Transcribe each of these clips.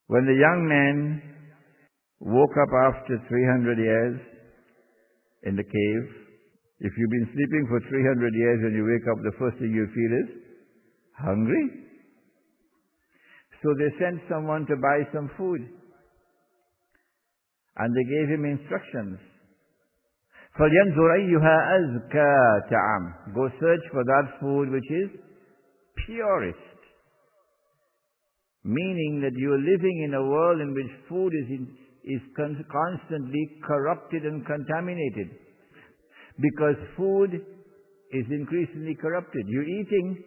When the young man woke up after 300 years in the cave, if you've been sleeping for 300 years and you wake up, the first thing you feel is hungry. So they sent someone to buy some food. And they gave him instructions. فَلْيَنْظُرْ أَيُّهَا أَزْكَى طَعَامٍ. Go search for that food which is purest. Meaning that you are living in a world in which food is constantly corrupted and contaminated. Because food is increasingly corrupted. You're eating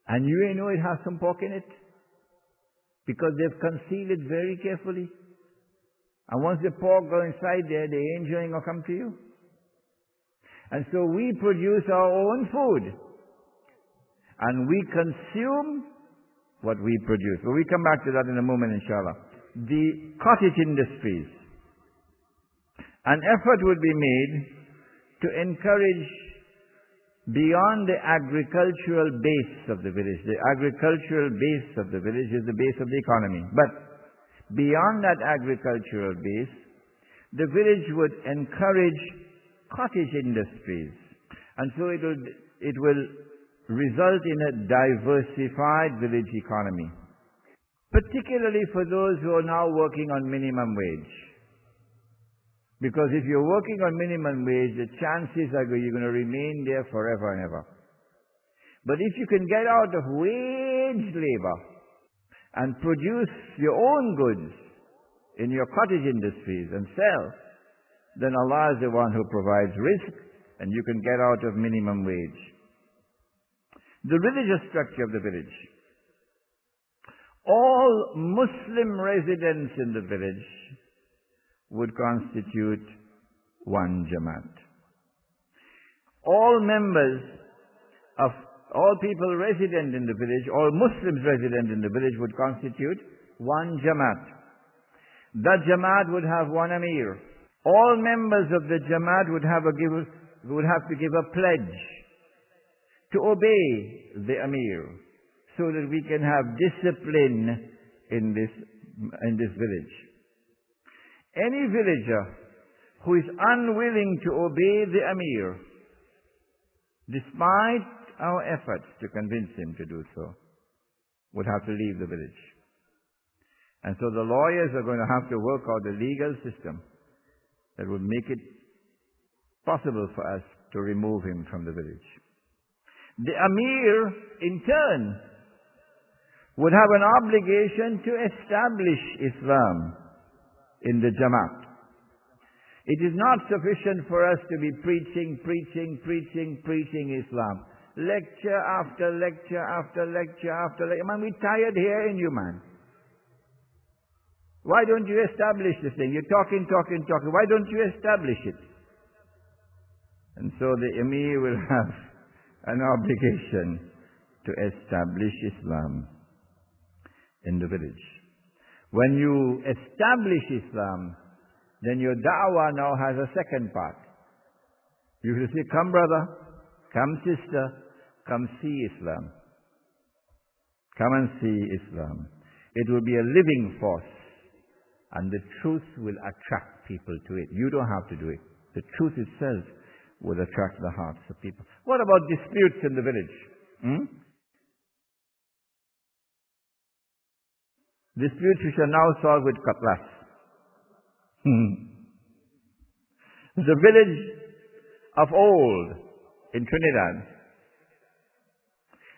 and you know it has some pork in it. Because they've concealed it very carefully. And once the pork go inside there, the angel ain't going to come to you. And so we produce our own food. And we consume what we produce. But we come back to that in a moment, inshallah. The cottage industries. An effort would be made to encourage beyond the agricultural base of the village. The agricultural base of the village is the base of the economy. But beyond that agricultural base, the village would encourage cottage industries. And so it will result in a diversified village economy. Particularly for those who are now working on minimum wage. Because if you're working on minimum wage, the chances are you're going to remain there forever and ever. But if you can get out of wage labor and produce your own goods in your cottage industries and sell, then Allah is the one who provides rizq and you can get out of minimum wage. The religious structure of the village. All Muslim residents in the village would constitute one Jamaat. All members of all people resident in the village, all Muslims resident in the village would constitute one Jamaat. That Jamaat would have one Amir. All members of the Jamaat would have to give a pledge to obey the Amir so that we can have discipline in this village. Any villager who is unwilling to obey the Amir, despite our efforts to convince him to do so, would have to leave the village. And so the lawyers are going to have to work out a legal system that would make it possible for us to remove him from the village. The Amir, in turn, would have an obligation to establish Islam in the Jamaat. It is not sufficient for us to be preaching Islam. Lecture after lecture after lecture after lecture. Man, we're tired hearing you, man. Why don't you establish this thing? You're talking. Why don't you establish it? And so the Emir will have an obligation to establish Islam in the village. When you establish Islam, then your da'wah now has a second part. You will say, come brother, come sister, come see Islam. Come and see Islam. It will be a living force, and the truth will attract people to it. You don't have to do it. The truth itself will attract the hearts of people. What about disputes in the village? Disputes which are now solved with cutlass. The village of old in Trinidad,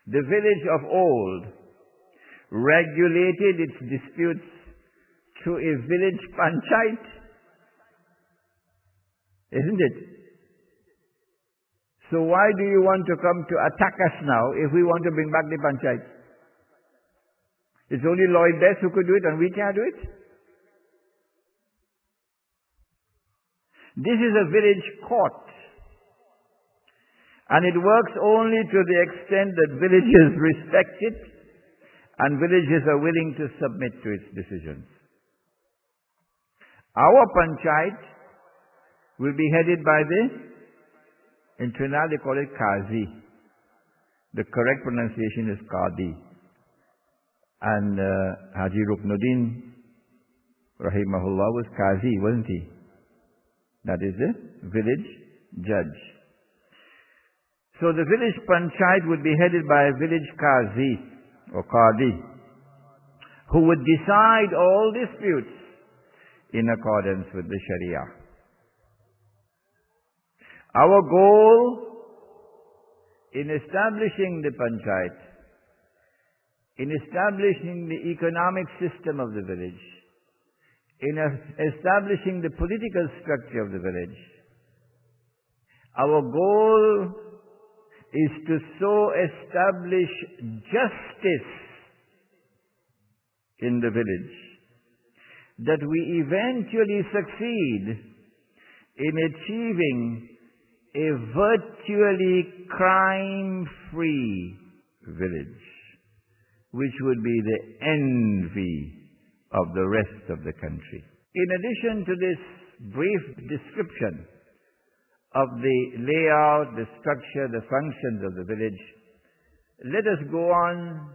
the village of old regulated its disputes through a village panchayat. Isn't it? So why do you want to come to attack us now if we want to bring back the panchayat? It's only Lloyd Best who could do it and we can't do it. This is a village court. And it works only to the extent that villages respect it and villages are willing to submit to its decisions. Our panchayat will be headed by in Trinidad they call it Qazi. The correct pronunciation is Qadi. And Haji Ruknuddin, rahimahullah, was Qazi, wasn't he? That is the village judge. So the village panchayat would be headed by a village Qazi or Qadi, who would decide all disputes in accordance with the Sharia. Our goal in establishing the panchayat, in establishing the economic system of the village, in establishing the political structure of the village, our goal is to so establish justice in the village that we eventually succeed in achieving a virtually crime-free village, which would be the envy of the rest of the country. In addition to this brief description of the layout, the structure, the functions of the village, let us go on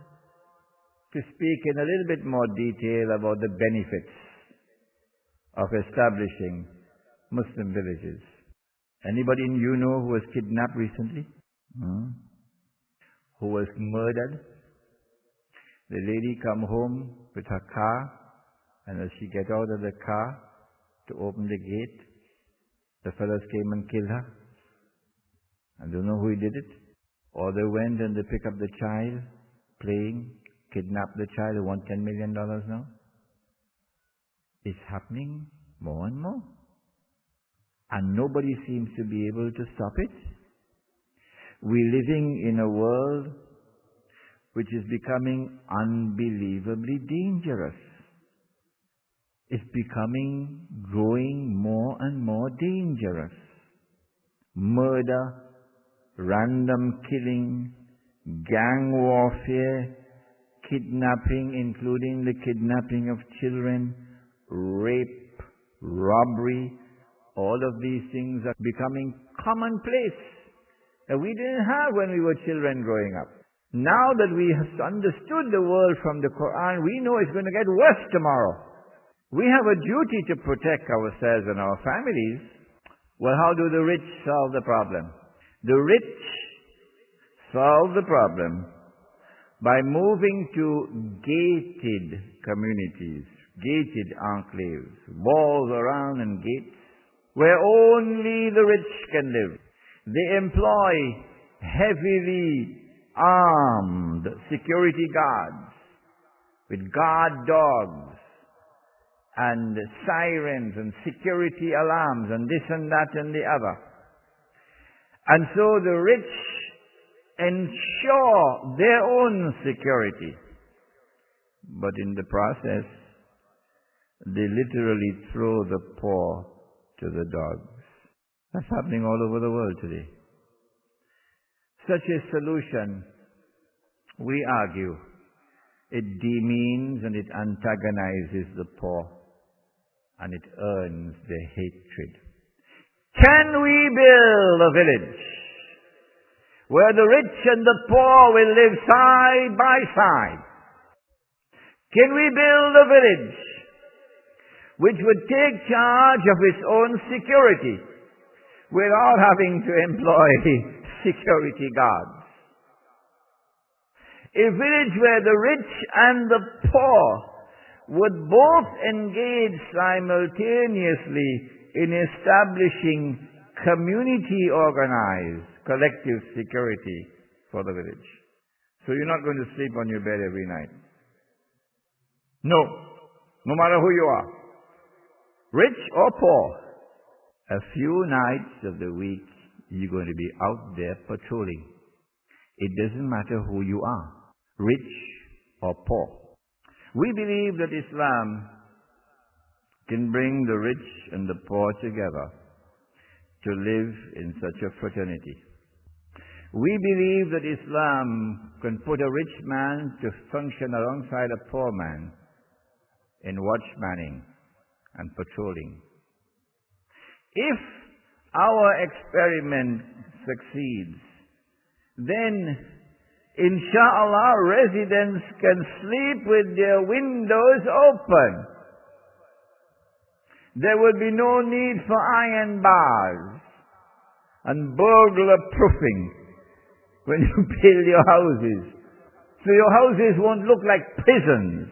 to speak in a little bit more detail about the benefits of establishing Muslim villages. Anybody you know who was kidnapped recently? Who was murdered? The lady come home with her car, and as she get out of the car to open the gate, the fellows came and killed her. I don't know who he did it. Or they went and they pick up the child, playing, kidnap the child, they want $10 million now. It's happening more and more. And nobody seems to be able to stop it. We're living in a world which is becoming unbelievably dangerous. It's growing more and more dangerous. Murder, random killing, gang warfare, kidnapping, including the kidnapping of children, rape, robbery, all of these things are becoming commonplace that we didn't have when we were children growing up. Now that we have understood the world from the Quran, we know it's going to get worse tomorrow. We have a duty to protect ourselves and our families. Well, how do the rich solve the problem? The rich solve the problem by moving to gated communities, gated enclaves, walls around and gates, where only the rich can live. They employ heavily armed security guards with guard dogs and sirens and security alarms and this and that and the other. And so the rich ensure their own security. But in the process, they literally throw the poor to the dogs. That's happening all over the world today. Such a solution, we argue, it demeans and it antagonizes the poor, and it earns their hatred. Can we build a village where the rich and the poor will live side by side? Can we build a village which would take charge of its own security without having to employ security guards? A village where the rich and the poor would both engage simultaneously in establishing community-organized collective security for the village. So you're not going to sleep on your bed every night. No matter who you are, rich or poor, a few nights of the week you're going to be out there patrolling. It doesn't matter who you are, rich or poor. We believe that Islam can bring the rich and the poor together to live in such a fraternity. We believe that Islam can put a rich man to function alongside a poor man in watchmanning and patrolling. If our experiment succeeds, then Insha'Allah, residents can sleep with their windows open. There will be no need for iron bars and burglar proofing when you build your houses. So your houses won't look like prisons.